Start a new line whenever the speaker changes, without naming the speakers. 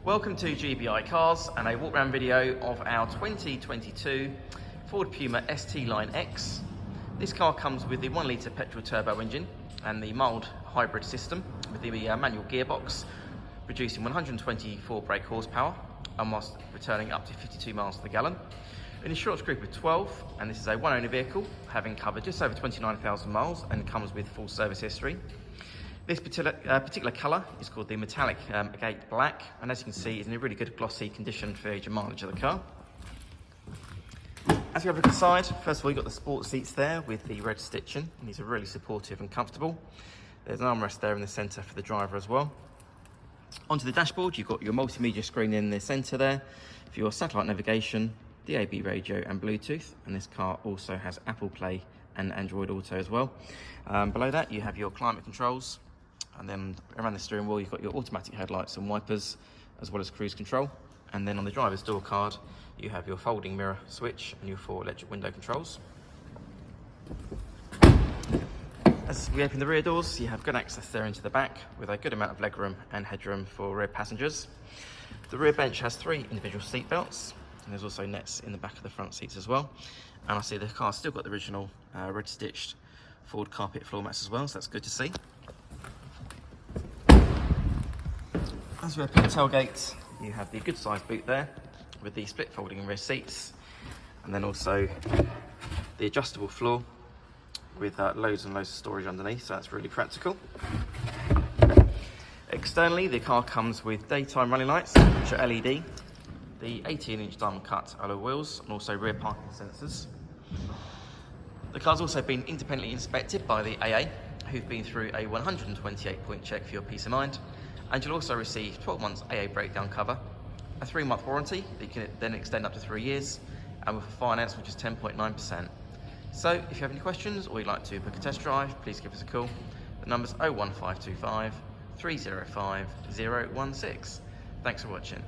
Welcome to GBI Cars and a walk around video of our 2022 Ford Puma ST Line X. This car comes with the 1 litre petrol turbo engine and the mild hybrid system with the manual gearbox, producing 124 brake horsepower and whilst returning up to 52 miles to the gallon. An insurance group of 12, and this is a one owner vehicle having covered just over 29,000 miles and comes with full service history. This particular colour is called the metallic Agate Black, and as you can see, it's in a really good glossy condition for the age and mileage of the car. As we have a look inside, first of all, you've got the sport seats there with the red stitching, and these are really supportive and comfortable. There's an armrest there in the centre for the driver as well. Onto the dashboard, you've got your multimedia screen in the centre there for your satellite navigation, DAB radio and Bluetooth, and this car also has Apple Play and Android Auto as well. Below that you have your climate controls, and then around the steering wheel you've got your automatic headlights and wipers as well as cruise control, and then on the driver's door card you have your folding mirror switch and your 4 electric window controls. As we open the rear doors, you have good access there into the back with a good amount of legroom and headroom for rear passengers. The rear bench has 3 individual seat belts, and there's also nets in the back of the front seats as well. And I see the car's still got the original red stitched Ford carpet floor mats as well, so that's good to see. As we open the tailgate, you have the good sized boot there with the split folding rear seats, and then also the adjustable floor with loads and loads of storage underneath, so that's really practical. Externally, the car comes with daytime running lights, which are LED, the 18-inch diamond cut alloy wheels, and also rear parking sensors. The car's also been independently inspected by the AA, who've been through a 128-point check for your peace of mind, and you'll also receive 12 months AA breakdown cover, a 3-month warranty that you can then extend up to 3 years, and with a finance which is 10.9%. So if you have any questions or you'd like to book a test drive, please give us a call. The number's 01525 305 016. Thanks for watching.